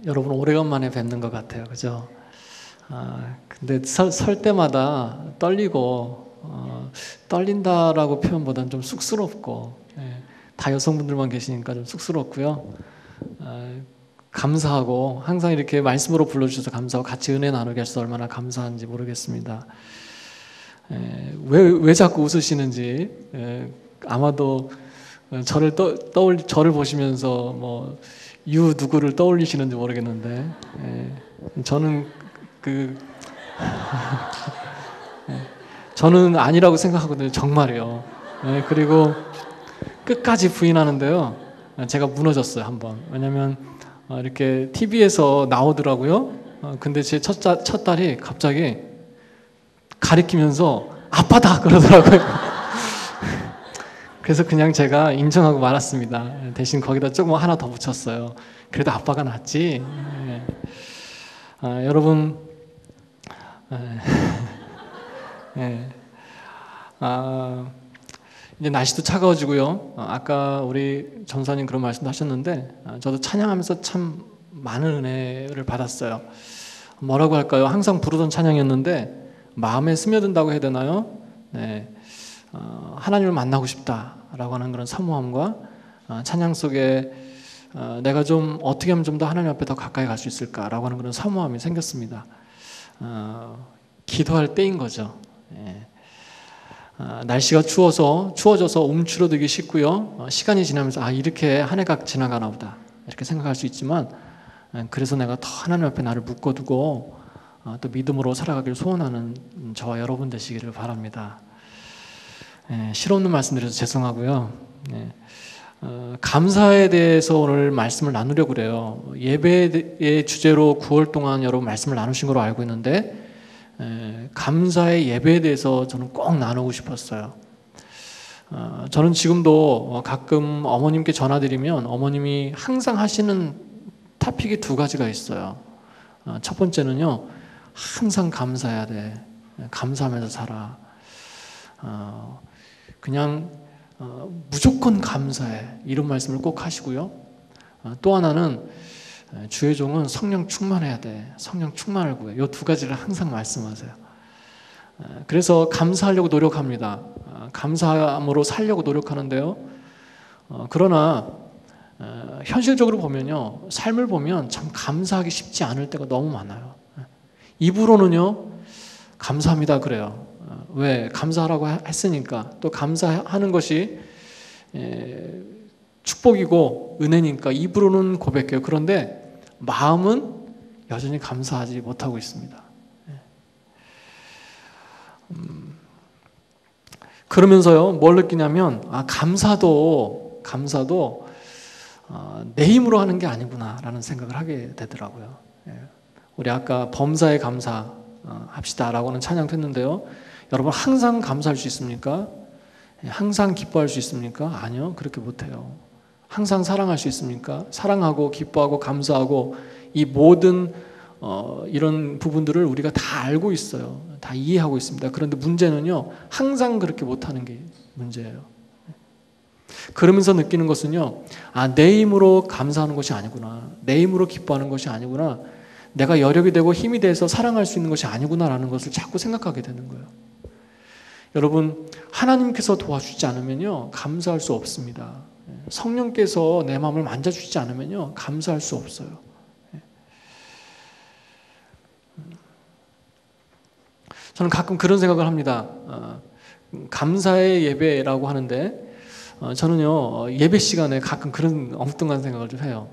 여러분 오래간만에 뵙는 것 같아요, 그죠? 근데 설 때마다 떨리고 떨린다라고 표현보다는 좀 쑥스럽고, 다 여성분들만 계시니까 좀 쑥스럽고요. 감사하고 항상 이렇게 말씀으로 불러주셔서 감사하고 같이 은혜 나누게 하셔서 얼마나 감사한지 모르겠습니다. 왜 자꾸 웃으시는지, 아마도 저를 보시면서 뭐 누구를 떠올리시는지 모르겠는데, 저는 저는 아니라고 생각하거든요, 정말이요. 그리고 끝까지 부인하는데요, 제가 무너졌어요 한번. 왜냐면 이렇게 TV에서 나오더라고요. 근데 제 첫 딸이 갑자기 가리키면서 아빠다 그러더라고요. 그래서 그냥 제가 인정하고 말았습니다. 대신 거기다 조금 하나 더 붙였어요. 그래도 아빠가 낫지. 여러분, 이제 날씨도 차가워지고요. 아까 우리 전사님 그런 말씀도 하셨는데, 저도 찬양하면서 참 많은 은혜를 받았어요. 뭐라고 할까요? 항상 부르던 찬양이었는데 마음에 스며든다고 해야 되나요? 하나님을 만나고 싶다라고 하는 그런 사모함과 찬양 속에 내가 좀 어떻게 하면 좀 더 하나님 앞에 더 가까이 갈 수 있을까라고 하는 그런 사모함이 생겼습니다. 기도할 때인 거죠. 날씨가 추워져서 움츠러들기 쉽고요. 시간이 지나면서 이렇게 한 해가 지나가나 보다 이렇게 생각할 수 있지만, 그래서 내가 더 하나님 앞에 나를 묶어두고 또 믿음으로 살아가길 소원하는 저와 여러분 되시기를 바랍니다. 실없는 말씀드려서 죄송하고요. 감사에 대해서 오늘 말씀을 나누려고 그래요. 예배의 주제로 9월 동안 여러분 말씀을 나누신 걸로 알고 있는데, 감사의 예배에 대해서 저는 꼭 나누고 싶었어요. 저는 지금도 가끔 어머님께 전화드리면 어머님이 항상 하시는 토픽이 2가지가 있어요. 첫 번째는요, 항상 감사해야 돼. 감사하면서 살아. 그냥 무조건 감사해. 이런 말씀을 꼭 하시고요. 또 하나는 주의 종은 성령 충만해야 돼. 성령 충만을 구해. 이 2가지를 항상 말씀하세요. 그래서 감사하려고 노력합니다. 감사함으로 살려고 노력하는데요. 그러나 현실적으로 보면요, 삶을 보면 참 감사하기 쉽지 않을 때가 너무 많아요. 입으로는요, 감사합니다 그래요. 왜? 감사하라고 했으니까. 또 감사하는 것이 축복이고 은혜니까 입으로는 고백해요. 그런데 마음은 여전히 감사하지 못하고 있습니다. 그러면서요, 뭘 느끼냐면 감사도 내 힘으로 하는 게 아니구나라는 생각을 하게 되더라고요. 우리 아까 범사에 감사 합시다라고 하는 찬양도 했는데요, 여러분 항상 감사할 수 있습니까? 항상 기뻐할 수 있습니까? 아니요, 그렇게 못해요. 항상 사랑할 수 있습니까? 사랑하고 기뻐하고 감사하고 이 모든 이런 부분들을 우리가 다 알고 있어요. 다 이해하고 있습니다. 그런데 문제는요, 항상 그렇게 못하는 게 문제예요. 그러면서 느끼는 것은요, 내 힘으로 감사하는 것이 아니구나, 내 힘으로 기뻐하는 것이 아니구나, 내가 여력이 되고 힘이 돼서 사랑할 수 있는 것이 아니구나라는 것을 자꾸 생각하게 되는 거예요. 여러분, 하나님께서 도와주지 않으면요, 감사할 수 없습니다. 성령께서 내 마음을 만져주지 않으면요, 감사할 수 없어요. 저는 가끔 그런 생각을 합니다. 감사의 예배라고 하는데, 저는요, 예배 시간에 가끔 그런 엉뚱한 생각을 좀 해요.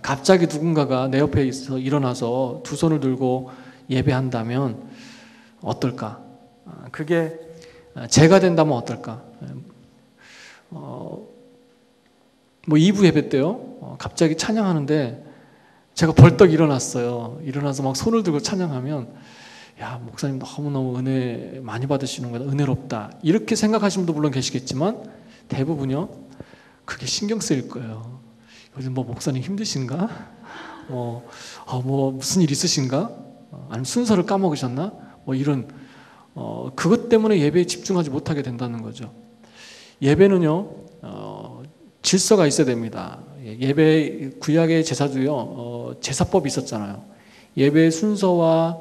갑자기 누군가가 내 옆에 있어 일어나서 2 손을 들고 예배한다면 어떨까? 그게 제가 된다면 어떨까? 뭐 2부 예배 때요, 갑자기 찬양하는데 제가 벌떡 일어났어요. 일어나서 막 손을 들고 찬양하면, 야, 목사님 너무너무 은혜 많이 받으시는 거다, 은혜롭다, 이렇게 생각하시는 분도 물론 계시겠지만 대부분요, 그게 신경 쓰일 거예요. 요즘 목사님 힘드신가? 무슨 일 있으신가? 아니면 순서를 까먹으셨나? 이런 그것 때문에 예배에 집중하지 못하게 된다는 거죠. 예배는요, 질서가 있어야 됩니다. 예배 구약의 제사도요, 제사법이 있었잖아요. 예배 순서와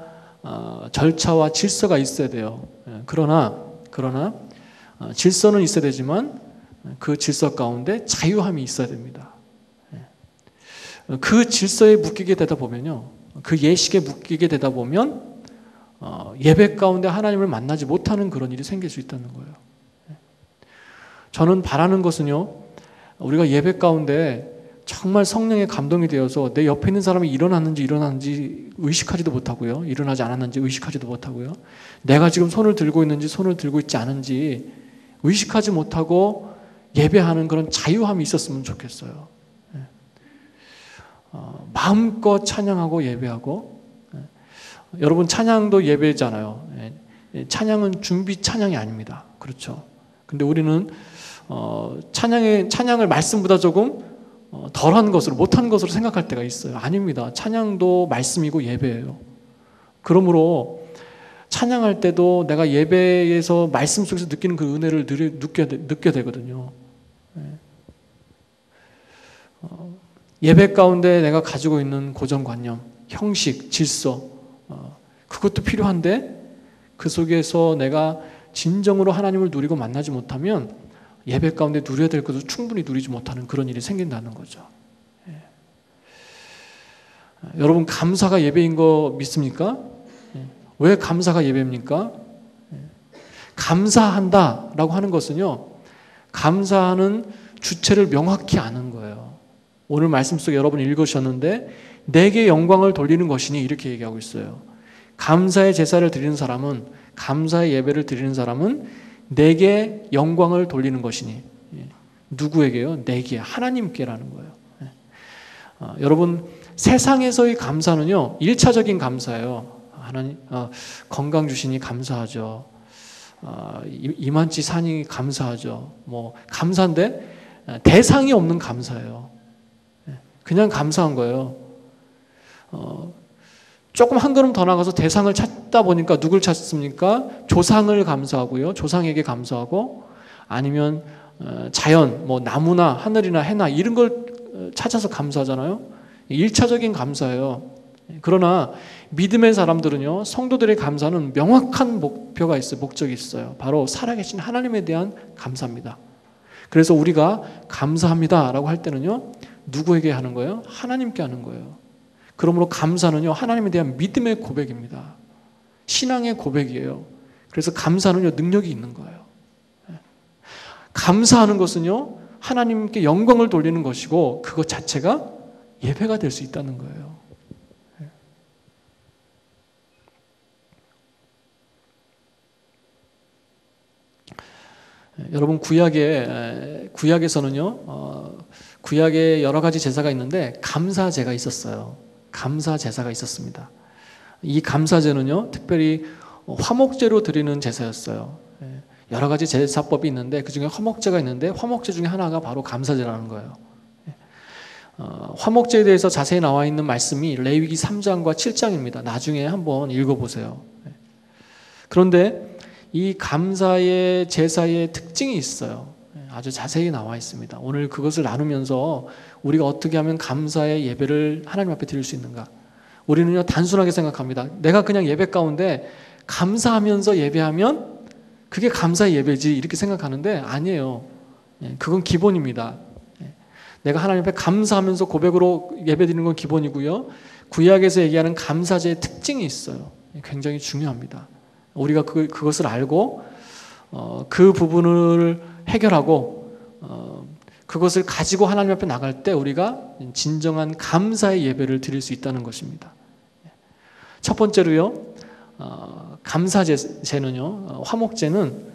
절차와 질서가 있어야 돼요. 그러나 질서는 있어야 되지만 그 질서 가운데 자유함이 있어야 됩니다. 그 질서에 묶이게 되다 보면요, 그 예식에 묶이게 되다 보면 예배 가운데 하나님을 만나지 못하는 그런 일이 생길 수 있다는 거예요. 저는 바라는 것은요, 우리가 예배 가운데 정말 성령의 감동이 되어서 내 옆에 있는 사람이 일어났는지 의식하지도 못하고요, 일어나지 않았는지 의식하지도 못하고요, 내가 지금 손을 들고 있는지 손을 들고 있지 않은지 의식하지 못하고 예배하는 그런 자유함이 있었으면 좋겠어요. 마음껏 찬양하고 예배하고, 여러분 찬양도 예배잖아요. 찬양은 준비 찬양이 아닙니다. 그렇죠? 근데 우리는 찬양을 말씀보다 조금 덜한 것으로, 못한 것으로 생각할 때가 있어요. 아닙니다. 찬양도 말씀이고 예배예요. 그러므로 찬양할 때도 내가 예배에서 말씀 속에서 느끼는 그 은혜를 느껴야 되거든요. 예배 가운데 내가 가지고 있는 고정관념, 형식, 질서, 그것도 필요한데 그 속에서 내가 진정으로 하나님을 누리고 만나지 못하면 예배 가운데 누려야 될 것을 충분히 누리지 못하는 그런 일이 생긴다는 거죠. 여러분, 감사가 예배인 거 믿습니까? 왜 감사가 예배입니까? 감사한다라고 하는 것은요, 감사하는 주체를 명확히 아는 거예요. 오늘 말씀 속에 여러분 읽으셨는데 내게 영광을 돌리는 것이니 이렇게 얘기하고 있어요. 감사의 제사를 드리는 사람은, 감사의 예배를 드리는 사람은 내게 영광을 돌리는 것이니. 누구에게요? 내게, 하나님께라는 거예요. 여러분, 세상에서의 감사는요, 1차적인 감사예요. 하나님 건강 주시니 감사하죠. 이만치 사니 감사하죠. 뭐 감사인데 대상이 없는 감사예요. 그냥 감사한 거예요. 조금 한 걸음 더 나가서 대상을 찾다 보니까 누굴 찾습니까? 조상을 감사하고요, 조상에게 감사하고, 아니면 자연, 뭐 나무나 하늘이나 해나 이런 걸 찾아서 감사하잖아요. 1차적인 감사예요. 그러나 믿음의 사람들은요, 성도들의 감사는 명확한 목표가 있어요. 목적이 있어요. 바로 살아계신 하나님에 대한 감사입니다. 그래서 우리가 감사합니다 라고 할 때는요, 누구에게 하는 거예요? 하나님께 하는 거예요. 그러므로 감사는요, 하나님에 대한 믿음의 고백입니다. 신앙의 고백이에요. 그래서 감사는요, 능력이 있는 거예요. 감사하는 것은요, 하나님께 영광을 돌리는 것이고, 그것 자체가 예배가 될 수 있다는 거예요. 여러분, 구약에서는요, 구약에 여러 가지 제사가 있는데 감사제가 있었어요. 감사제사가 있었습니다. 이 감사제는요, 특별히 화목제로 드리는 제사였어요. 여러 가지 제사법이 있는데 그 중에 화목제가 있는데, 화목제 중에 하나가 바로 감사제라는 거예요. 화목제에 대해서 자세히 나와 있는 말씀이 레위기 3장과 7장입니다. 나중에 한번 읽어보세요. 그런데 이 감사의 제사의 특징이 있어요. 아주 자세히 나와 있습니다. 오늘 그것을 나누면서 우리가 어떻게 하면 감사의 예배를 하나님 앞에 드릴 수 있는가? 우리는요, 단순하게 생각합니다. 내가 그냥 예배 가운데 감사하면서 예배하면 그게 감사의 예배지, 이렇게 생각하는데 아니에요. 그건 기본입니다. 내가 하나님 앞에 감사하면서 고백으로 예배드리는 건 기본이고요, 구약에서 얘기하는 감사제의 특징이 있어요. 굉장히 중요합니다. 우리가 그것을 알고 그 부분을 해결하고 그것을 가지고 하나님 앞에 나갈 때 우리가 진정한 감사의 예배를 드릴 수 있다는 것입니다. 첫 번째로요, 감사제는요, 화목제는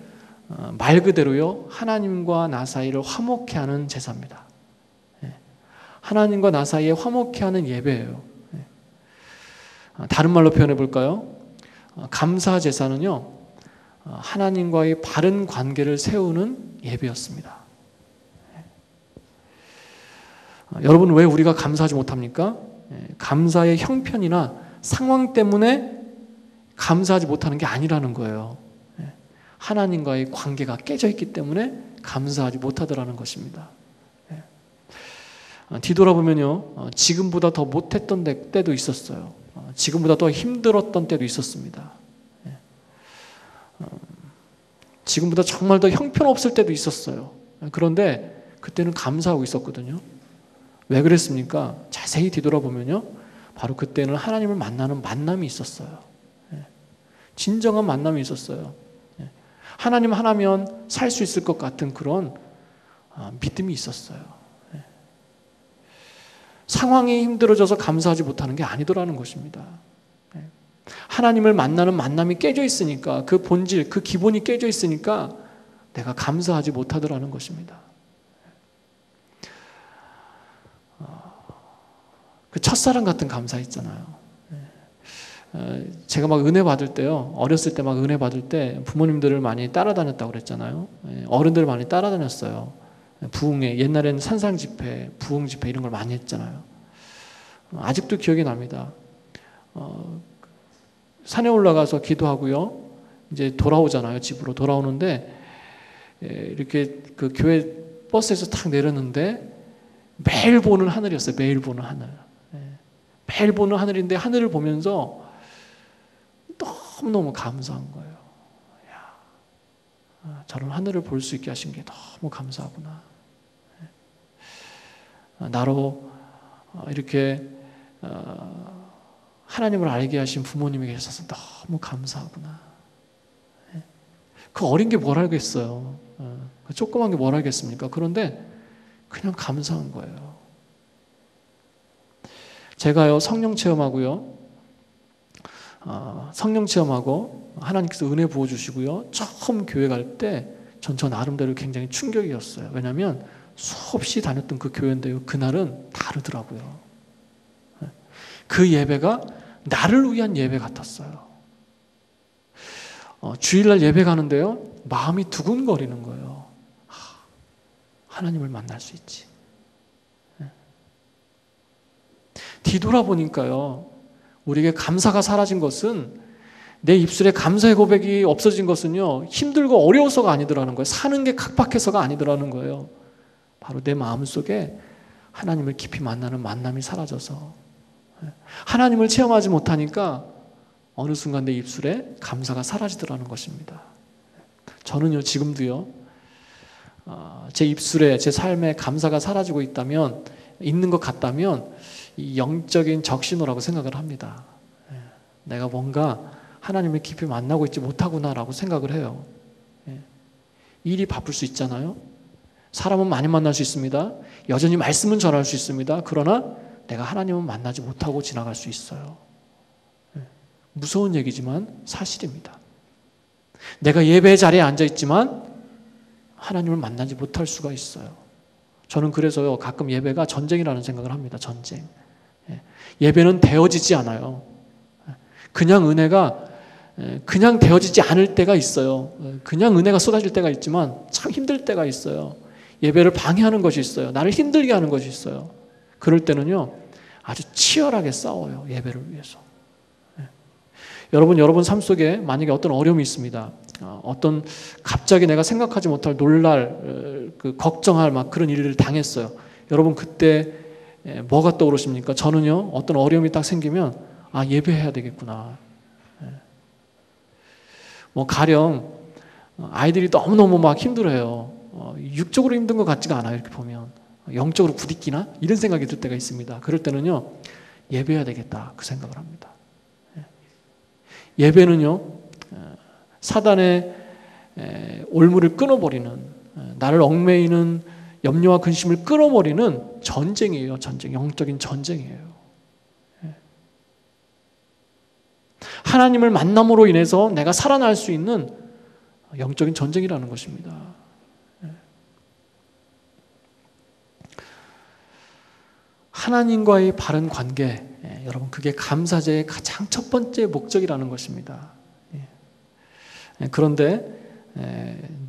말 그대로요, 하나님과 나 사이를 화목케 하는 제사입니다. 하나님과 나 사이에 화목케 하는 예배예요. 다른 말로 표현해 볼까요? 감사 제사는요, 하나님과의 바른 관계를 세우는 예배였습니다. 여러분, 왜 우리가 감사하지 못합니까? 감사의 형편이나 상황 때문에 감사하지 못하는 게 아니라는 거예요. 하나님과의 관계가 깨져 있기 때문에 감사하지 못하더라는 것입니다. 뒤돌아보면요, 지금보다 더 못했던 때도 있었어요. 지금보다 더 힘들었던 때도 있었습니다. 지금보다 정말 더 형편없을 때도 있었어요. 그런데 그때는 감사하고 있었거든요. 왜 그랬습니까? 자세히 뒤돌아보면요, 바로 그때는 하나님을 만나는 만남이 있었어요. 진정한 만남이 있었어요. 하나님 하나면 살 수 있을 것 같은 그런 믿음이 있었어요. 상황이 힘들어져서 감사하지 못하는 게 아니더라는 것입니다. 하나님을 만나는 만남이 깨져 있으니까, 그 본질, 그 기본이 깨져 있으니까 내가 감사하지 못하더라는 것입니다. 그 첫사랑 같은 감사 있잖아요. 제가 막 은혜 받을 때요, 어렸을 때 막 은혜 받을 때 부모님들을 많이 따라다녔다고 그랬잖아요. 어른들을 많이 따라다녔어요. 부흥회, 옛날에는 산상 집회, 부흥 집회 이런 걸 많이 했잖아요. 아직도 기억이 납니다. 산에 올라가서 기도하고요, 이제 돌아오잖아요. 집으로 돌아오는데 이렇게 그 교회 버스에서 탁 내렸는데 매일 보는 하늘이었어요. 매일 보는 하늘. 매일 보는 하늘인데 하늘을 보면서 너무너무 감사한 거예요. 야, 저런 하늘을 볼 수 있게 하신 게 너무 감사하구나. 나로 이렇게 하나님을 알게 하신 부모님이 계셔서 너무 감사하구나. 그 어린 게 뭘 알겠어요. 그 조그만 게 뭘 알겠습니까? 그런데 그냥 감사한 거예요. 제가요, 성령 체험하고요, 성령 체험하고 하나님께서 은혜 부어주시고요, 처음 교회 갈 때 전 저 나름대로 굉장히 충격이었어요. 왜냐하면 수없이 다녔던 그 교회인데요, 그날은 다르더라고요. 그 예배가 나를 위한 예배 같았어요. 주일날 예배 가는데요, 마음이 두근거리는 거예요. 하나님을 만날 수 있지. 뒤돌아보니까요, 우리에게 감사가 사라진 것은, 내 입술에 감사의 고백이 없어진 것은요, 힘들고 어려워서가 아니더라는 거예요. 사는 게 각박해서가 아니더라는 거예요. 바로 내 마음속에 하나님을 깊이 만나는 만남이 사라져서, 하나님을 체험하지 못하니까 어느 순간 내 입술에 감사가 사라지더라는 것입니다. 저는요, 지금도요, 제 입술에, 제 삶에 감사가 사라지고 있다면, 있는 것 같다면 이 영적인 적신호라고 생각을 합니다. 내가 뭔가 하나님을 깊이 만나고 있지 못하구나라고 생각을 해요. 일이 바쁠 수 있잖아요. 사람은 많이 만날 수 있습니다. 여전히 말씀은 전할 수 있습니다. 그러나 내가 하나님은 만나지 못하고 지나갈 수 있어요. 무서운 얘기지만 사실입니다. 내가 예배 자리에 앉아있지만 하나님을 만나지 못할 수가 있어요. 저는 그래서요, 가끔 예배가 전쟁이라는 생각을 합니다. 전쟁. 예배는 되어지지 않아요. 그냥 은혜가 그냥 되어지지 않을 때가 있어요. 그냥 은혜가 쏟아질 때가 있지만 참 힘들 때가 있어요. 예배를 방해하는 것이 있어요. 나를 힘들게 하는 것이 있어요. 그럴 때는요, 아주 치열하게 싸워요. 예배를 위해서. 여러분 삶 속에 만약에 어떤 어려움이 있습니다. 어떤 갑자기 내가 생각하지 못할 놀랄, 걱정할 막 그런 일을 당했어요. 여러분 그때 뭐가 떠오르십니까? 저는요, 어떤 어려움이 딱 생기면 예배해야 되겠구나. 뭐 가령 아이들이 너무너무 막 힘들어요. 육적으로 힘든 것 같지가 않아요. 이렇게 보면 영적으로 부딪히나? 이런 생각이 들 때가 있습니다. 그럴 때는요, 예배해야 되겠다 그 생각을 합니다. 예배는요, 사단의 올무를 끊어버리는, 나를 얽매이는 염려와 근심을 끊어버리는 전쟁이에요. 전쟁, 영적인 전쟁이에요. 하나님을 만남으로 인해서 내가 살아날 수 있는 영적인 전쟁이라는 것입니다. 하나님과의 바른 관계, 여러분 그게 감사제의 가장 첫 번째 목적이라는 것입니다. 그런데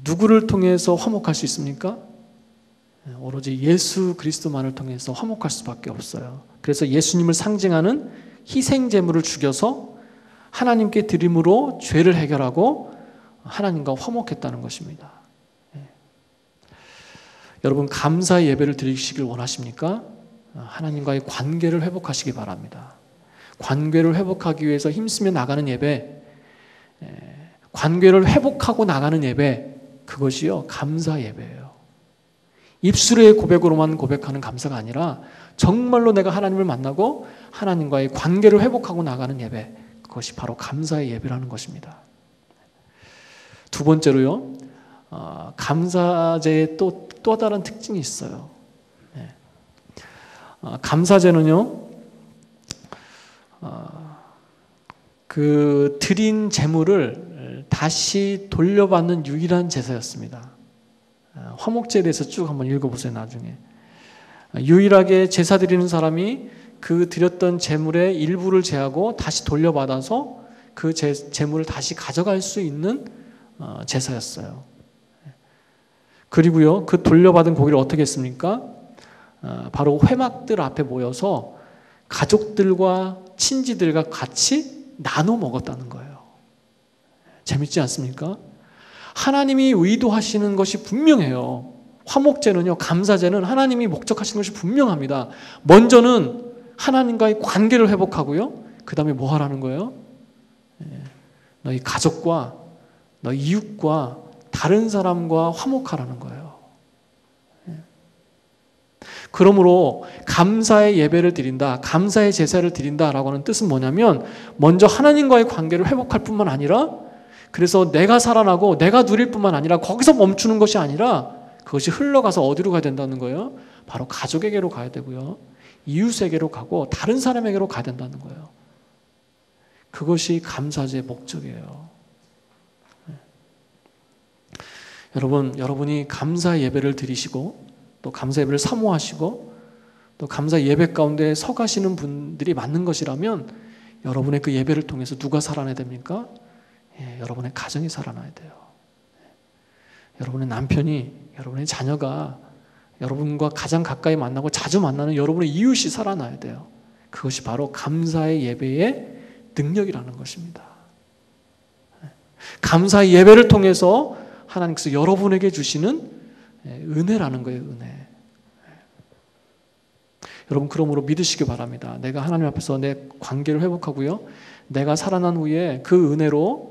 누구를 통해서 화목할 수 있습니까? 오로지 예수 그리스도만을 통해서 화목할 수밖에 없어요. 그래서 예수님을 상징하는 희생 제물을 죽여서 하나님께 드림으로 죄를 해결하고 하나님과 화목했다는 것입니다. 여러분 감사의 예배를 드리시길 원하십니까? 하나님과의 관계를 회복하시기 바랍니다. 관계를 회복하기 위해서 힘쓰며 나가는 예배, 관계를 회복하고 나가는 예배, 그것이요 감사 예배예요. 입술의 고백으로만 고백하는 감사가 아니라 정말로 내가 하나님을 만나고 하나님과의 관계를 회복하고 나가는 예배, 그것이 바로 감사의 예배라는 것입니다. 두 번째로요, 감사제의 또 다른 특징이 있어요. 감사제는요, 그 드린 제물을 다시 돌려받는 유일한 제사였습니다. 화목제에 대해서 쭉 한번 읽어보세요. 나중에 유일하게 제사 드리는 사람이 그 드렸던 제물의 일부를 제하고 다시 돌려받아서 그 제물을 다시 가져갈 수 있는 제사였어요. 그리고요, 그 돌려받은 고기를 어떻게 했습니까? 바로 회막들 앞에 모여서 가족들과 친지들과 같이 나눠 먹었다는 거예요. 재밌지 않습니까? 하나님이 의도하시는 것이 분명해요. 화목제는요, 감사제는 하나님이 목적하시는 것이 분명합니다. 먼저는 하나님과의 관계를 회복하고요, 그 다음에 뭐 하라는 거예요? 너희 가족과 너희 이웃과 다른 사람과 화목하라는 거예요. 그러므로 감사의 예배를 드린다, 감사의 제사를 드린다라고 하는 뜻은 뭐냐면, 먼저 하나님과의 관계를 회복할 뿐만 아니라, 그래서 내가 살아나고 내가 누릴 뿐만 아니라 거기서 멈추는 것이 아니라 그것이 흘러가서 어디로 가야 된다는 거예요? 바로 가족에게로 가야 되고요, 이웃에게로 가고 다른 사람에게로 가야 된다는 거예요. 그것이 감사제의 목적이에요. 여러분이 감사 예배를 드리시고 또 감사 예배를 사모하시고 또 감사 예배 가운데 서가시는 분들이 맞는 것이라면, 여러분의 그 예배를 통해서 누가 살아나야 됩니까? 여러분의 가정이 살아나야 돼요. 여러분의 남편이, 여러분의 자녀가 여러분과 가장 가까이 만나고 자주 만나는 여러분의 이웃이 살아나야 돼요. 그것이 바로 감사의 예배의 능력이라는 것입니다. 감사의 예배를 통해서 하나님께서 여러분에게 주시는 은혜라는 거예요. 은혜. 여러분, 그러므로 믿으시기 바랍니다. 내가 하나님 앞에서 내 관계를 회복하고요, 내가 살아난 후에 그 은혜로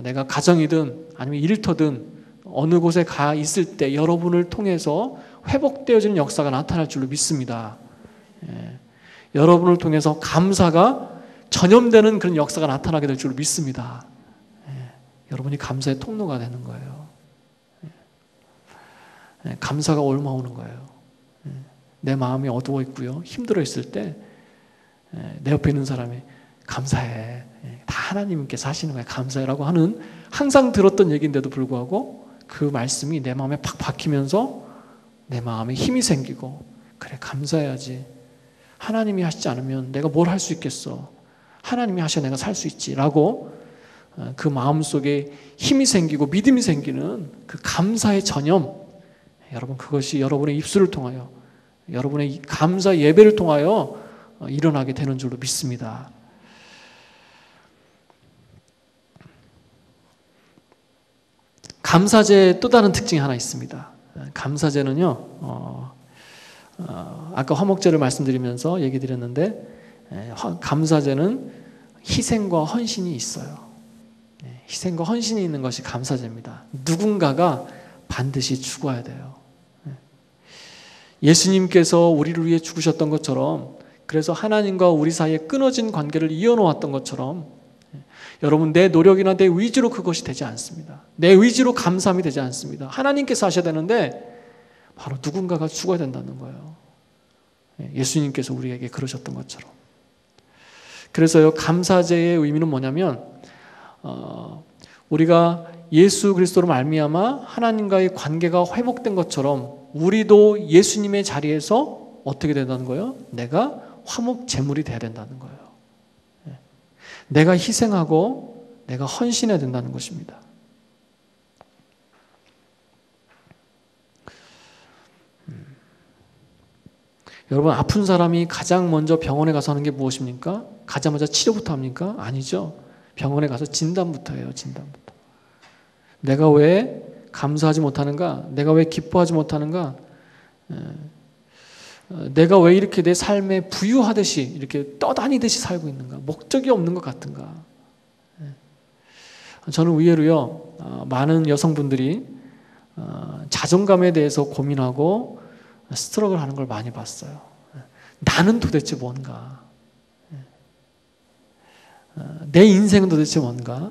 내가 가정이든 아니면 일터든 어느 곳에 가 있을 때 여러분을 통해서 회복되어지는 역사가 나타날 줄로 믿습니다. 여러분을 통해서 감사가 전염되는 그런 역사가 나타나게 될 줄로 믿습니다. 여러분이 감사의 통로가 되는 거예요. 감사가 옮아오는 거예요. 내 마음이 어두워 있고요, 힘들어 있을 때 내 옆에 있는 사람이 감사해, 다 하나님께서 하시는 거야, 감사해라고 하는, 항상 들었던 얘기인데도 불구하고 그 말씀이 내 마음에 팍 박히면서 내 마음에 힘이 생기고, 그래 감사해야지, 하나님이 하시지 않으면 내가 뭘 할 수 있겠어, 하나님이 하셔야 내가 살 수 있지 라고 그 마음속에 힘이 생기고 믿음이 생기는 그 감사의 전염, 여러분, 그것이 여러분의 입술을 통하여, 여러분의 감사 예배를 통하여 일어나게 되는 줄로 믿습니다. 감사제의 또 다른 특징이 하나 있습니다. 감사제는요, 아까 화목제를 말씀드리면서 얘기 드렸는데, 감사제는 희생과 헌신이 있어요. 희생과 헌신이 있는 것이 감사제입니다. 누군가가 반드시 죽어야 돼요. 예수님께서 우리를 위해 죽으셨던 것처럼, 그래서 하나님과 우리 사이에 끊어진 관계를 이어놓았던 것처럼, 여러분, 내 노력이나 내 의지로 그것이 되지 않습니다. 내 의지로 감사함이 되지 않습니다. 하나님께서 하셔야 되는데 바로 누군가가 죽어야 된다는 거예요. 예수님께서 우리에게 그러셨던 것처럼. 그래서요, 감사제의 의미는 뭐냐면, 우리가 예수 그리스도로 말미암아 하나님과의 관계가 회복된 것처럼 우리도 예수님의 자리에서 어떻게 된다는 거예요? 내가 화목 제물이 돼야 된다는 거예요. 내가 희생하고 내가 헌신해야 된다는 것입니다. 여러분, 아픈 사람이 가장 먼저 병원에 가서 하는 게 무엇입니까? 가자마자 치료부터 합니까? 아니죠. 병원에 가서 진단부터 해요. 진단부터. 내가 왜 감사하지 못하는가? 내가 왜 기뻐하지 못하는가? 내가 왜 이렇게 내 삶에 부유하듯이 이렇게 떠다니듯이 살고 있는가? 목적이 없는 것 같은가? 저는 의외로요, 많은 여성분들이 자존감에 대해서 고민하고 스트럭을 하는 걸 많이 봤어요. 나는 도대체 뭔가? 내 인생은 도대체 뭔가?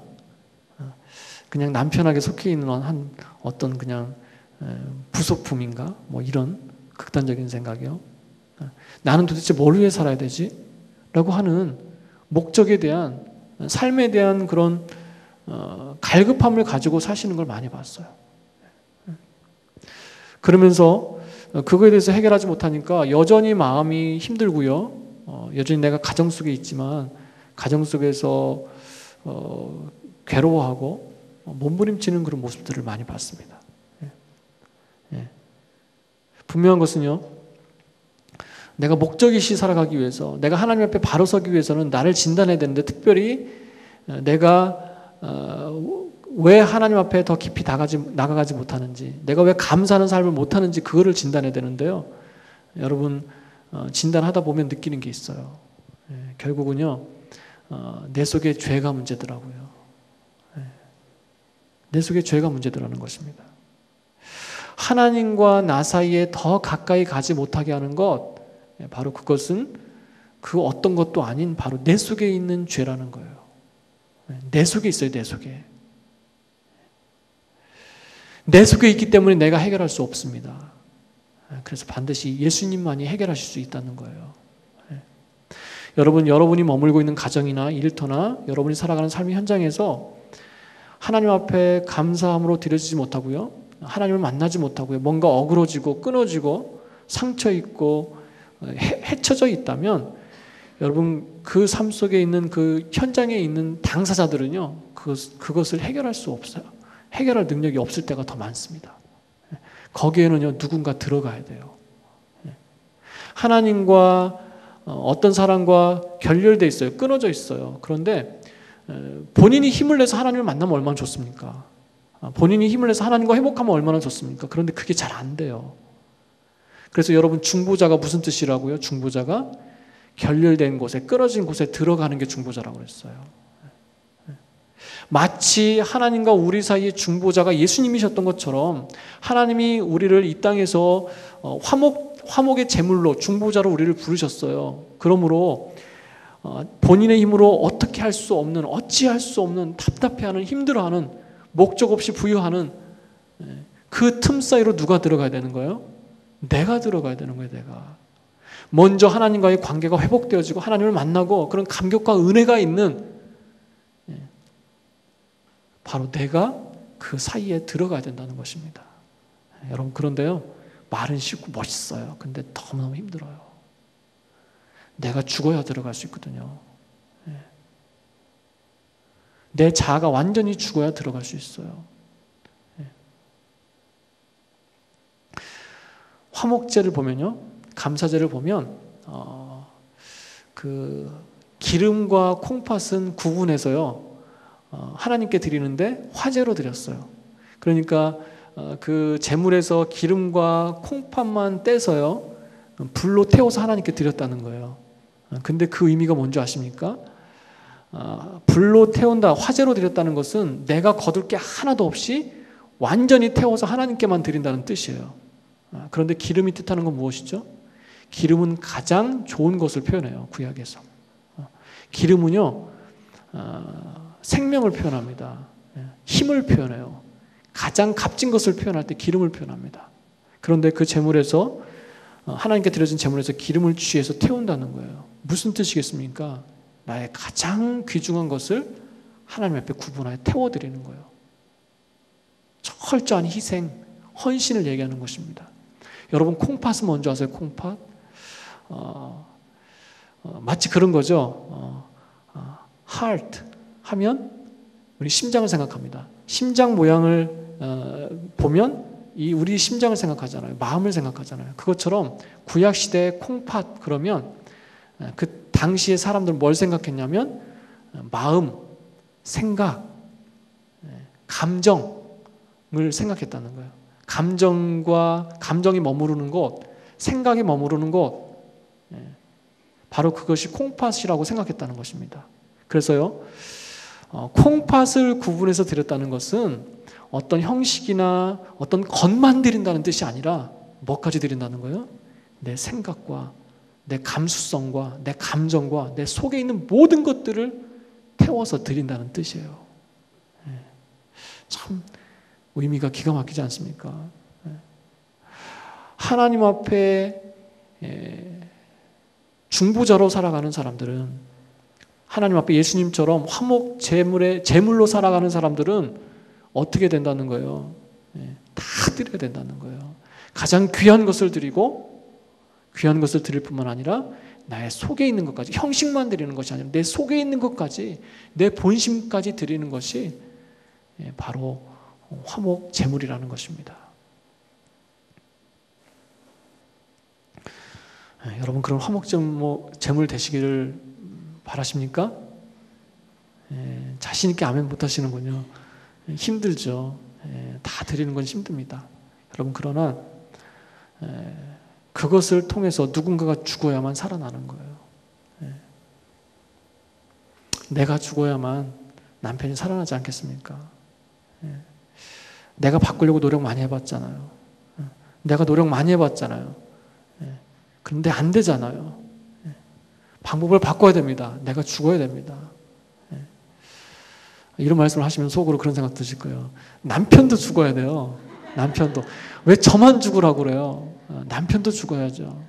그냥 남편에게 속해 있는 어떤 그냥 부속품인가? 뭐 이런 극단적인 생각이요. 나는 도대체 뭘 위해 살아야 되지? 라고 하는 목적에 대한, 삶에 대한 그런 갈급함을 가지고 사시는 걸 많이 봤어요. 그러면서 그거에 대해서 해결하지 못하니까 여전히 마음이 힘들고요. 여전히 내가 가정 속에 있지만 가정 속에서 괴로워하고 몸부림치는 그런 모습들을 많이 봤습니다. 분명한 것은요, 내가 목적이시 살아가기 위해서, 내가 하나님 앞에 바로 서기 위해서는 나를 진단해야 되는데, 특별히 내가 왜 하나님 앞에 더 깊이 나가가지 못하는지, 내가 왜 감사하는 삶을 못하는지 그거를 진단해야 되는데요. 여러분, 진단하다 보면 느끼는 게 있어요. 결국은요, 내 속에 죄가 문제더라고요. 내 속에 죄가 문제더라는 것입니다. 하나님과 나 사이에 더 가까이 가지 못하게 하는 것, 바로 그것은 그 어떤 것도 아닌 바로 내 속에 있는 죄라는 거예요. 내 속에 있어요, 내 속에. 내 속에 있기 때문에 내가 해결할 수 없습니다. 그래서 반드시 예수님만이 해결하실 수 있다는 거예요. 여러분이 머물고 있는 가정이나 일터나 여러분이 살아가는 삶의 현장에서 하나님 앞에 감사함으로 드려지지 못하고요, 하나님을 만나지 못하고요, 뭔가 어그러지고 끊어지고 상처 있고 해쳐져 있다면, 여러분 그 삶 속에 있는 그 현장에 있는 당사자들은요, 그것을 해결할 수 없어요. 해결할 능력이 없을 때가 더 많습니다. 거기에는요, 누군가 들어가야 돼요. 하나님과 어떤 사람과 결렬돼 있어요. 끊어져 있어요. 그런데 본인이 힘을 내서 하나님을 만나면 얼마나 좋습니까? 본인이 힘을 내서 하나님과 회복하면 얼마나 좋습니까? 그런데 그게 잘 안 돼요. 그래서 여러분, 중보자가 무슨 뜻이라고요? 중보자가 결렬된 곳에, 끊어진 곳에 들어가는 게 중보자라고 그랬어요. 마치 하나님과 우리 사이의 중보자가 예수님이셨던 것처럼 하나님이 우리를 이 땅에서 화목의 제물로, 중보자로 우리를 부르셨어요. 그러므로 본인의 힘으로 어떻게 할 수 없는, 어찌할 수 없는, 답답해하는, 힘들어하는, 목적 없이 부유하는 그 틈 사이로 누가 들어가야 되는 거예요? 내가 들어가야 되는 거예요. 내가 먼저 하나님과의 관계가 회복되어지고 하나님을 만나고 그런 감격과 은혜가 있는, 바로 내가 그 사이에 들어가야 된다는 것입니다. 여러분, 그런데요, 말은 쉽고 멋있어요. 근데 너무너무 힘들어요. 내가 죽어야 들어갈 수 있거든요. 내 자아가 완전히 죽어야 들어갈 수 있어요. 화목제를 보면요, 감사제를 보면 그 기름과 콩팥은 구분해서요, 하나님께 드리는데 화제로 드렸어요. 그러니까 그 제물에서 기름과 콩팥만 떼서요, 불로 태워서 하나님께 드렸다는 거예요. 근데 그 의미가 뭔지 아십니까? 불로 태운다, 화제로 드렸다는 것은 내가 거둘 게 하나도 없이 완전히 태워서 하나님께만 드린다는 뜻이에요. 그런데 기름이 뜻하는 건 무엇이죠? 기름은 가장 좋은 것을 표현해요, 구약에서. 기름은요, 생명을 표현합니다. 힘을 표현해요. 가장 값진 것을 표현할 때 기름을 표현합니다. 그런데 그 제물에서, 하나님께 드려진 제물에서 기름을 취해서 태운다는 거예요. 무슨 뜻이겠습니까? 나의 가장 귀중한 것을 하나님 앞에 구분하여 태워드리는 거예요. 철저한 희생, 헌신을 얘기하는 것입니다. 여러분, 콩팥은 뭔지 아세요? 콩팥? 마치 그런 거죠. heart 하면 우리 심장을 생각합니다. 심장 모양을 보면 우리 심장을 생각하잖아요. 마음을 생각하잖아요. 그것처럼 구약 시대의 콩팥 그러면 그 당시의 사람들은 뭘 생각했냐면 마음, 생각, 감정을 생각했다는 거예요. 감정이 머무르는 곳, 생각이 머무르는 곳, 바로 그것이 콩팥이라고 생각했다는 것입니다. 그래서요, 콩팥을 구분해서 드렸다는 것은 어떤 형식이나 어떤 것만 드린다는 뜻이 아니라 뭐까지 드린다는 거예요? 내 생각과 내 감수성과 내 감정과 내 속에 있는 모든 것들을 태워서 드린다는 뜻이에요. 참 의미가 기가 막히지 않습니까? 하나님 앞에 중보자로 살아가는 사람들은, 하나님 앞에 예수님처럼 화목 제물로 살아가는 사람들은 어떻게 된다는 거예요? 다 드려야 된다는 거예요. 가장 귀한 것을 드리고, 귀한 것을 드릴 뿐만 아니라 나의 속에 있는 것까지, 형식만 드리는 것이 아니라 내 속에 있는 것까지, 내 본심까지 드리는 것이 바로 화목 제물이라는 것입니다. 여러분, 그런 화목 제물 되시기를 바라십니까? 자신 있게 아멘 못 하시는군요. 힘들죠. 다 드리는 건 힘듭니다. 여러분, 그러나 그것을 통해서 누군가가 죽어야만 살아나는 거예요. 내가 죽어야만 남편이 살아나지 않겠습니까? 내가 바꾸려고 노력 많이 해봤잖아요. 내가 노력 많이 해봤잖아요. 그런데 안 되잖아요. 방법을 바꿔야 됩니다. 내가 죽어야 됩니다. 이런 말씀을 하시면 속으로 그런 생각 드실 거예요. 남편도 죽어야 돼요. 남편도. 왜 저만 죽으라고 그래요? 남편도 죽어야죠.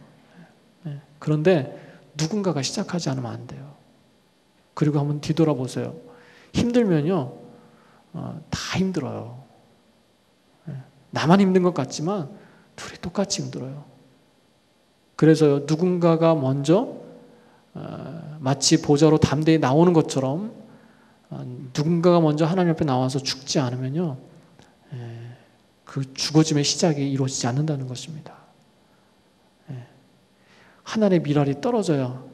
그런데 누군가가 시작하지 않으면 안 돼요. 그리고 한번 뒤돌아보세요. 힘들면요, 다 힘들어요. 나만 힘든 것 같지만 둘이 똑같이 힘들어요. 그래서요, 누군가가 먼저 마치 보좌로 담대히 나오는 것처럼 누군가가 먼저 하나님 앞에 나와서 죽지 않으면요, 그 죽어짐의 시작이 이루어지지 않는다는 것입니다. 하늘의 밀알이 떨어져서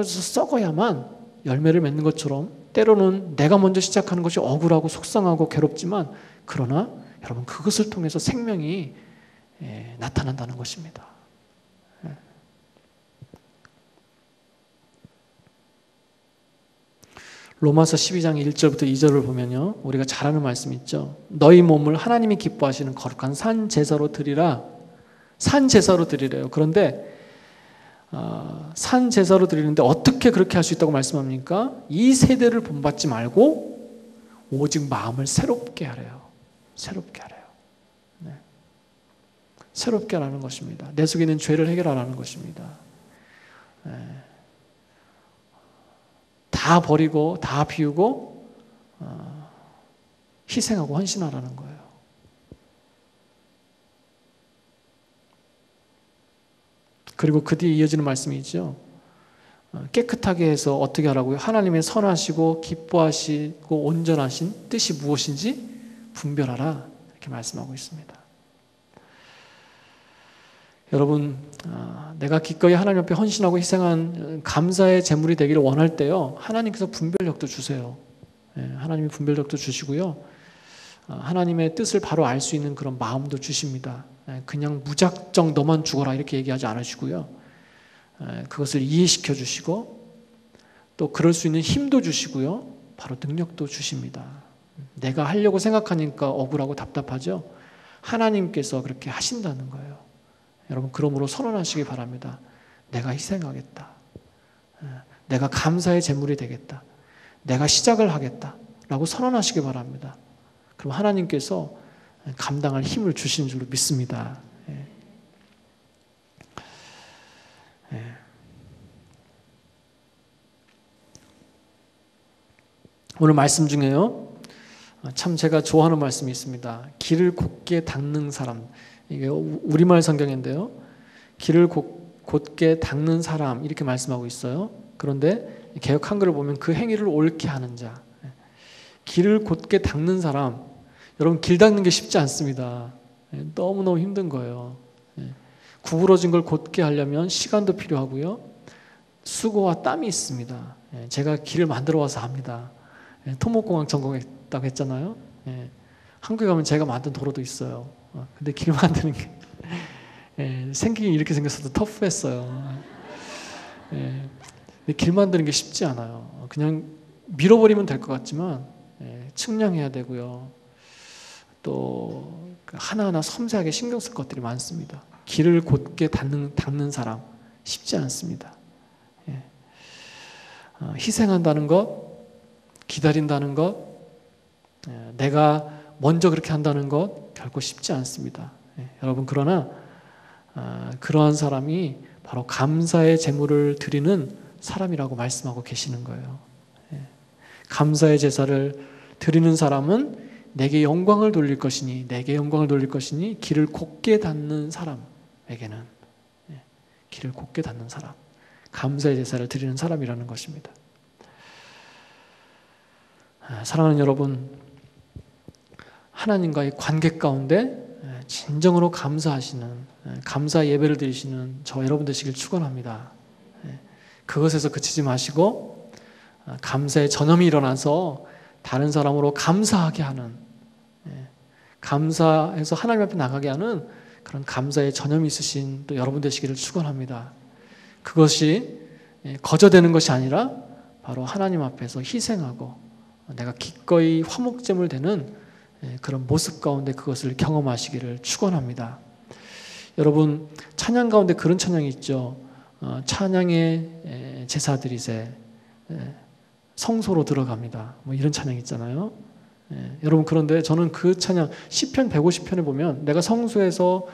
썩어야만 열매를 맺는 것처럼, 때로는 내가 먼저 시작하는 것이 억울하고 속상하고 괴롭지만, 그러나 여러분, 그것을 통해서 생명이 나타난다는 것입니다. 로마서 12장 1절부터 2절을 보면요, 우리가 잘 아는 말씀 있죠. 너희 몸을 하나님이 기뻐하시는 거룩한 산 제사로 드리라. 산 제사로 드리래요. 그런데 산 제사로 드리는데 어떻게 그렇게 할 수 있다고 말씀합니까? 이 세대를 본받지 말고 오직 마음을 새롭게 하래요. 새롭게 하래요. 네. 새롭게 하라는 것입니다. 내 속에 있는 죄를 해결하라는 것입니다. 네. 다 버리고 다 비우고 희생하고 헌신하라는 거예요. 그리고 그 뒤에 이어지는 말씀이 있죠. 깨끗하게 해서 어떻게 하라고요? 하나님의 선하시고 기뻐하시고 온전하신 뜻이 무엇인지 분별하라, 이렇게 말씀하고 있습니다. 여러분, 내가 기꺼이 하나님 앞에 헌신하고 희생한 감사의 제물이 되기를 원할 때요, 하나님께서 분별력도 주세요. 하나님이 분별력도 주시고요, 하나님의 뜻을 바로 알 수 있는 그런 마음도 주십니다. 그냥 무작정 너만 죽어라 이렇게 얘기하지 않으시고요, 그것을 이해시켜 주시고 또 그럴 수 있는 힘도 주시고요, 바로 능력도 주십니다. 내가 하려고 생각하니까 억울하고 답답하죠? 하나님께서 그렇게 하신다는 거예요. 여러분, 그러므로 선언하시기 바랍니다. 내가 희생하겠다. 내가 감사의 제물이 되겠다. 내가 시작을 하겠다. 라고 선언하시기 바랍니다. 그럼 하나님께서 감당할 힘을 주시는 줄로 믿습니다. 오늘 말씀 중에요, 참 제가 좋아하는 말씀이 있습니다. 길을 곧게 닦는 사람. 이게 우리말 성경인데요, 길을 곧게 닦는 사람 이렇게 말씀하고 있어요. 그런데 개역 한글을 보면 그 행위를 옳게 하는 자. 길을 곧게 닦는 사람. 여러분, 길 닦는 게 쉽지 않습니다. 너무너무 힘든 거예요. 구부러진 걸 곧게 하려면 시간도 필요하고요, 수고와 땀이 있습니다. 제가 길을 만들어 와서 합니다. 토목공학 전공했다고 했잖아요. 한국에 가면 제가 만든 도로도 있어요. 근데 길 만드는 게 생기긴 이렇게 생겼어도 터프했어요. 근데 길 만드는 게 쉽지 않아요. 그냥 밀어버리면 될 것 같지만 측량해야 되고요. 또 하나하나 섬세하게 신경 쓸 것들이 많습니다. 길을 곧게 닦는 사람 쉽지 않습니다. 희생한다는 것, 기다린다는 것, 내가 먼저 그렇게 한다는 것 결코 쉽지 않습니다. 여러분, 그러나 그러한 사람이 바로 감사의 제물을 드리는 사람이라고 말씀하고 계시는 거예요. 감사의 제사를 드리는 사람은 내게 영광을 돌릴 것이니, 내게 영광을 돌릴 것이니 길을 곧게 닫는 사람에게는, 길을 곧게 닫는 사람, 감사의 제사를 드리는 사람이라는 것입니다. 사랑하는 여러분, 하나님과의 관계 가운데 진정으로 감사하시는, 감사 예배를 드리시는 저 여러분 되시길 축원합니다. 그것에서 그치지 마시고 감사의 전염이 일어나서 다른 사람으로 감사하게 하는, 감사해서 하나님 앞에 나가게 하는 그런 감사의 전염이 있으신 또 여러분 되시기를 축원합니다. 그것이 거저되는 것이 아니라 바로 하나님 앞에서 희생하고 내가 기꺼이 화목제물 되는 그런 모습 가운데 그것을 경험하시기를 축원합니다. 여러분, 찬양 가운데 그런 찬양이 있죠. 찬양의 제사 드리세, 성소로 들어갑니다. 뭐 이런 찬양 있잖아요. 여러분, 그런데 저는 그 찬양 시편 150편에 보면 내가 성소에서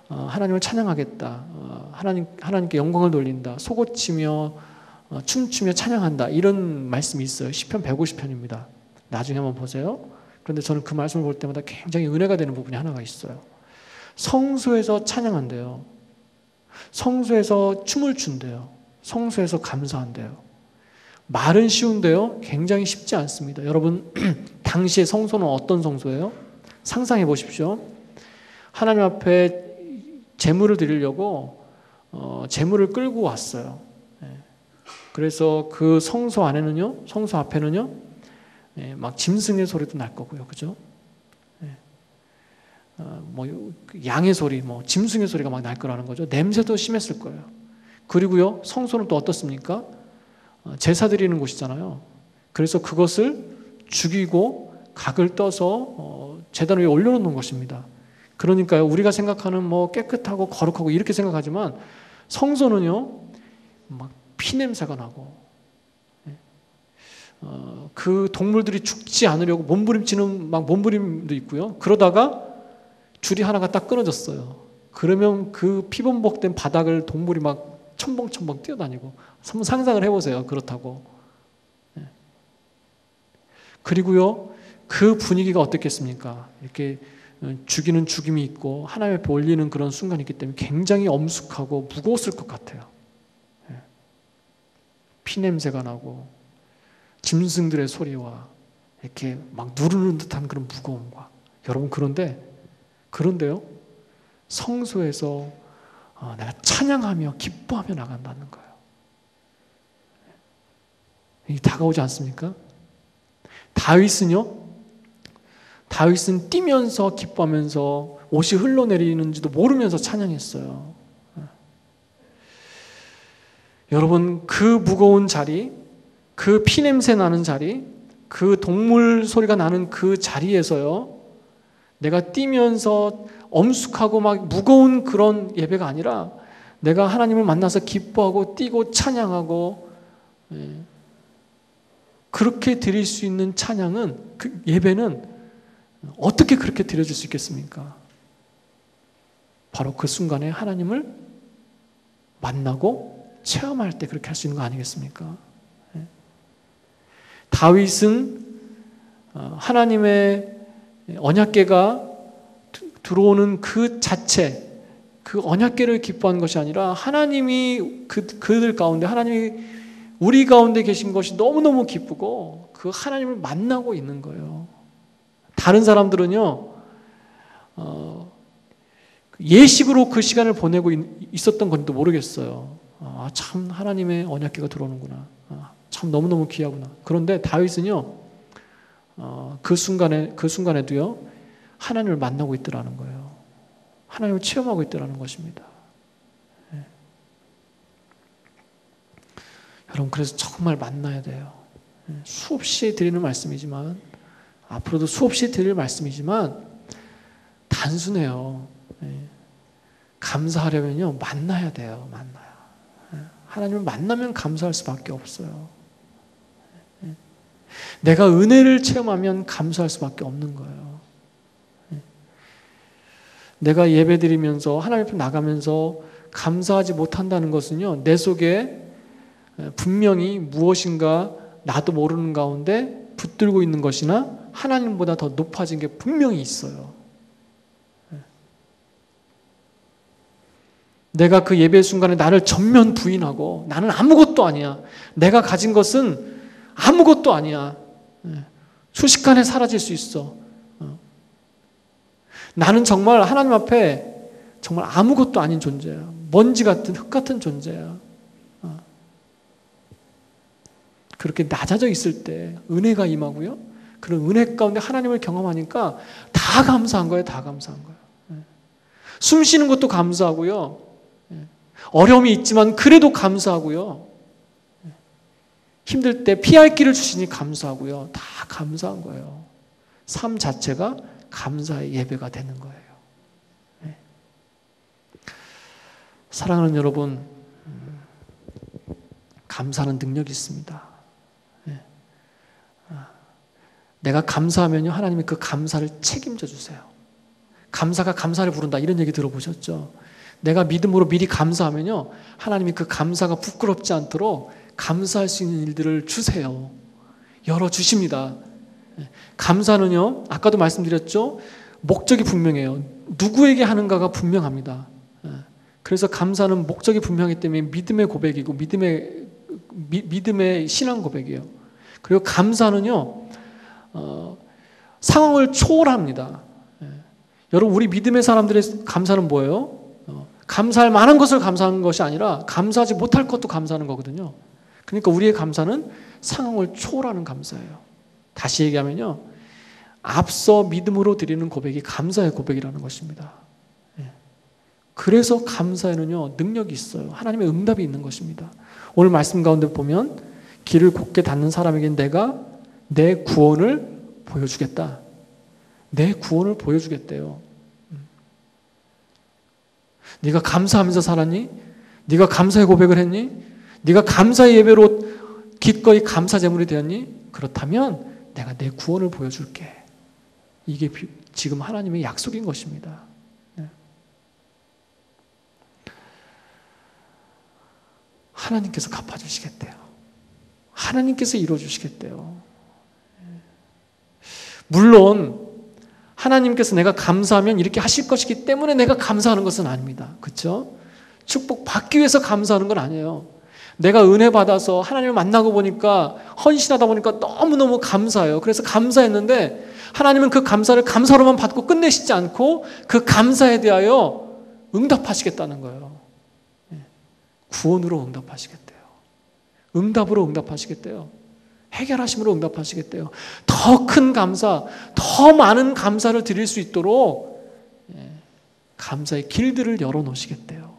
하나님을 찬양하겠다, 하나님께 영광을 돌린다, 소고치며 춤추며 찬양한다, 이런 말씀이 있어요. 시편 150편입니다. 나중에 한번 보세요. 그런데 저는 그 말씀을 볼 때마다 굉장히 은혜가 되는 부분이 하나가 있어요. 성소에서 찬양한대요. 성소에서 춤을 춘대요. 성소에서 감사한대요. 말은 쉬운데요, 굉장히 쉽지 않습니다. 여러분, 당시의 성소는 어떤 성소예요? 상상해 보십시오. 하나님 앞에 제물을 드리려고 제물을 끌고 왔어요. 그래서 그 성소 안에는요, 성소 앞에는요, 막 짐승의 소리도 날 거고요, 그죠? 뭐 양의 소리, 뭐 짐승의 소리가 막 날 거라는 거죠. 냄새도 심했을 거예요. 그리고요, 성소는 또 어떻습니까? 제사 드리는 곳이잖아요. 그래서 그것을 죽이고 각을 떠서 제단 위에 올려놓는 것입니다. 그러니까요, 우리가 생각하는 뭐 깨끗하고 거룩하고 이렇게 생각하지만 성소는요, 막 피냄새가 나고, 그 동물들이 죽지 않으려고 몸부림치는 막 몸부림도 있고요. 그러다가 줄이 하나가 딱 끊어졌어요. 그러면 그 피범벅된 바닥을 동물이 막 첨벙첨벙 뛰어다니고, 한번 상상을 해보세요. 그렇다고. 그리고요, 그 분위기가 어떻겠습니까? 이렇게 죽이는 죽임이 있고 하나님 앞에 올리는 그런 순간이 있기 때문에 굉장히 엄숙하고 무거웠을 것 같아요. 피냄새가 나고 짐승들의 소리와 이렇게 막 누르는 듯한 그런 무거움과, 여러분, 그런데요, 성소에서 내가 찬양하며 기뻐하며 나간다는 거예요. 이게 다가오지 않습니까? 다윗은 뛰면서 기뻐하면서 옷이 흘러내리는지도 모르면서 찬양했어요. 여러분, 그 무거운 자리, 그 피냄새 나는 자리, 그 동물 소리가 나는 그 자리에서요, 내가 뛰면서 엄숙하고 막 무거운 그런 예배가 아니라 내가 하나님을 만나서 기뻐하고 뛰고 찬양하고, 그렇게 드릴 수 있는 찬양은, 그 예배는 어떻게 그렇게 드려질 수 있겠습니까? 바로 그 순간에 하나님을 만나고 체험할 때 그렇게 할 수 있는 거 아니겠습니까? 다윗은 하나님의 언약궤가 들어오는 그 자체, 그 언약궤를 기뻐하는 것이 아니라 하나님이 그들 가운데, 하나님이 우리 가운데 계신 것이 너무너무 기쁘고 그 하나님을 만나고 있는 거예요. 다른 사람들은요, 예식으로 그 시간을 보내고 있었던 건지도 모르겠어요. 참 하나님의 언약궤가 들어오는구나. 참 너무너무 귀하구나. 그런데 다윗은요, 그 순간에도요, 하나님을 만나고 있더라는 거예요. 하나님을 체험하고 있더라는 것입니다. 여러분 그래서 정말 만나야 돼요. 수없이 드리는 말씀이지만 앞으로도 수없이 드릴 말씀이지만 단순해요. 감사하려면요 만나야 돼요. 만나요. 하나님을 만나면 감사할 수밖에 없어요. 내가 은혜를 체험하면 감사할 수밖에 없는 거예요. 내가 예배드리면서 하나님 앞에 나가면서 감사하지 못한다는 것은요 내 속에 분명히 무엇인가 나도 모르는 가운데 붙들고 있는 것이나 하나님보다 더 높아진 게 분명히 있어요. 내가 그 예배 순간에 나를 전면 부인하고 나는 아무것도 아니야. 내가 가진 것은 아무것도 아니야. 순식간에 사라질 수 있어. 나는 정말 하나님 앞에 정말 아무것도 아닌 존재야. 먼지 같은 흙 같은 존재야. 그렇게 낮아져 있을 때 은혜가 임하고요. 그런 은혜 가운데 하나님을 경험하니까 다 감사한 거예요. 다 감사한 거예요. 숨 쉬는 것도 감사하고요. 어려움이 있지만 그래도 감사하고요. 힘들 때 피할 길을 주시니 감사하고요. 다 감사한 거예요. 삶 자체가 감사의 예배가 되는 거예요. 사랑하는 여러분, 감사는 능력이 있습니다. 내가 감사하면요 하나님이 그 감사를 책임져 주세요. 감사가 감사를 부른다 이런 얘기 들어보셨죠? 내가 믿음으로 미리 감사하면요 하나님이 그 감사가 부끄럽지 않도록 감사할 수 있는 일들을 주세요. 열어주십니다. 감사는요 아까도 말씀드렸죠? 목적이 분명해요. 누구에게 하는가가 분명합니다. 그래서 감사는 목적이 분명하기 때문에 믿음의 고백이고 믿음의 신앙 고백이에요. 그리고 감사는요 상황을 초월합니다. 여러분 우리 믿음의 사람들의 감사는 뭐예요? 감사할 만한 것을 감사하는 것이 아니라 감사하지 못할 것도 감사하는 거거든요. 그러니까 우리의 감사는 상황을 초월하는 감사예요. 다시 얘기하면요 앞서 믿음으로 드리는 고백이 감사의 고백이라는 것입니다. 그래서 감사에는요 능력이 있어요. 하나님의 응답이 있는 것입니다. 오늘 말씀 가운데 보면 길을 곧게 닫는 사람에겐 내가 내 구원을 보여주겠다. 내 구원을 보여주겠대요. 네가 감사하면서 살았니? 네가 감사의 고백을 했니? 네가 감사의 예배로 기꺼이 감사 제물이 되었니? 그렇다면 내가 내 구원을 보여줄게. 이게 지금 하나님의 약속인 것입니다. 하나님께서 갚아주시겠대요. 하나님께서 이루어주시겠대요. 물론 하나님께서 내가 감사하면 이렇게 하실 것이기 때문에 내가 감사하는 것은 아닙니다. 그렇죠? 축복 받기 위해서 감사하는 건 아니에요. 내가 은혜 받아서 하나님을 만나고 보니까 헌신하다 보니까 너무너무 감사해요. 그래서 감사했는데 하나님은 그 감사를 감사로만 받고 끝내시지 않고 그 감사에 대하여 응답하시겠다는 거예요. 구원으로 응답하시겠대요. 응답으로 응답하시겠대요. 해결하심으로 응답하시겠대요. 더 큰 감사, 더 많은 감사를 드릴 수 있도록 감사의 길들을 열어놓으시겠대요.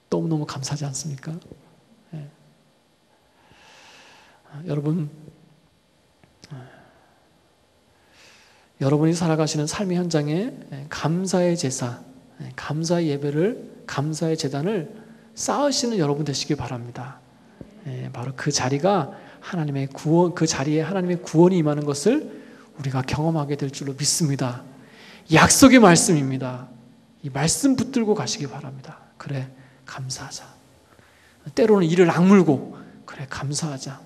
너무너무 감사하지 않습니까? 여러분, 여러분이 살아가시는 삶의 현장에 감사의 제사, 감사의 예배를, 감사의 제단을 쌓으시는 여러분 되시길 바랍니다. 바로 그 자리가 하나님의 구원, 그 자리에 하나님의 구원이 임하는 것을 우리가 경험하게 될 줄로 믿습니다. 약속의 말씀입니다. 이 말씀 붙들고 가시기 바랍니다. 그래, 감사하자. 때로는 이를 악물고 그래, 감사하자.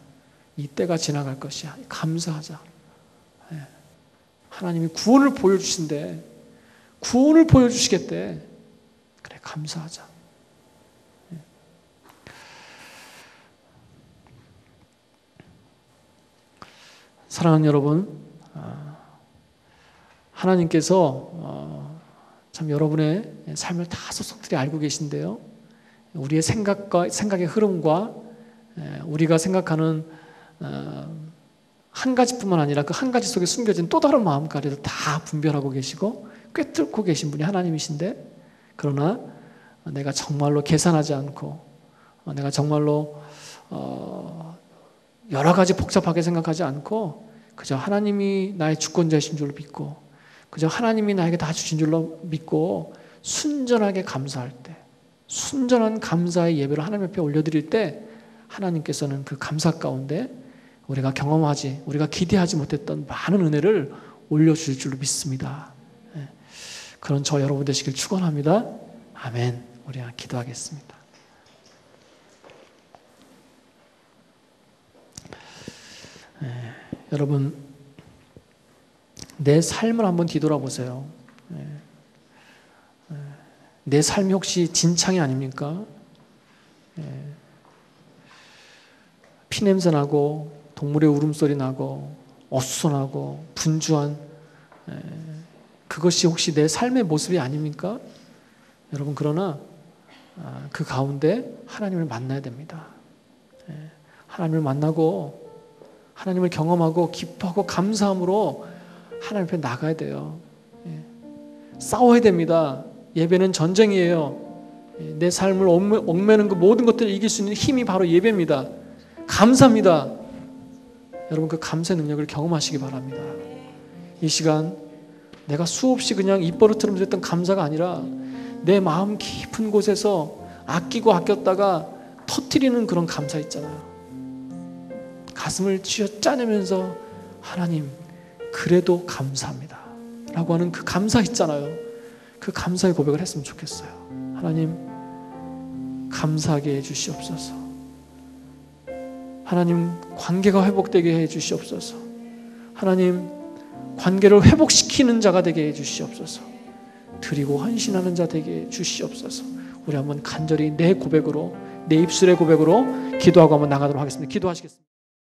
이 때가 지나갈 것이야. 감사하자. 하나님이 구원을 보여주신대. 구원을 보여주시겠대. 그래, 감사하자. 사랑하는 여러분, 하나님께서 참 여러분의 삶을 다 속속들이 알고 계신데요. 우리의 생각의 흐름과 우리가 생각하는 한 가지뿐만 아니라 그 한 가지 속에 숨겨진 또 다른 마음까지도 다 분별하고 계시고 꿰뚫고 계신 분이 하나님이신데, 그러나 내가 정말로 계산하지 않고 내가 정말로 여러 가지 복잡하게 생각하지 않고 그저 하나님이 나의 주권자이신 줄로 믿고 그저 하나님이 나에게 다 주신 줄로 믿고 순전하게 감사할 때, 순전한 감사의 예배를 하나님 앞에 올려드릴 때 하나님께서는 그 감사 가운데 우리가 경험하지, 우리가 기대하지 못했던 많은 은혜를 올려주실 줄로 믿습니다. 그런 저 여러분 되시길 축원합니다. 아멘. 우리 기도하겠습니다. 여러분, 내 삶을 한번 뒤돌아보세요. 내 삶이 혹시 진창이 아닙니까? 피냄새 나고 동물의 울음소리 나고 어수선하고 분주한 그것이 혹시 내 삶의 모습이 아닙니까? 여러분, 그러나 그 가운데 하나님을 만나야 됩니다. 하나님을 만나고 하나님을 경험하고 기뻐하고 감사함으로 하나님 앞에 나가야 돼요. 싸워야 됩니다. 예배는 전쟁이에요. 내 삶을 얽매는 그 모든 것들을 이길 수 있는 힘이 바로 예배입니다. 감사합니다. 여러분, 그 감사의 능력을 경험하시기 바랍니다. 이 시간 내가 수없이 그냥 입버릇처럼 됐던 감사가 아니라 내 마음 깊은 곳에서 아끼고 아꼈다가 터뜨리는 그런 감사 있잖아요. 가슴을 쥐어짜내면서 하나님 그래도 감사합니다 라고 하는 그 감사 있잖아요. 그 감사의 고백을 했으면 좋겠어요. 하나님 감사하게 해주시옵소서. 하나님 관계가 회복되게 해주시옵소서. 하나님 관계를 회복시키는 자가 되게 해주시옵소서. 드리고 헌신하는 자 되게 해주시옵소서. 우리 한번 간절히 내 고백으로, 내 입술의 고백으로 기도하고 한번 나가도록 하겠습니다. 기도하시겠습니다.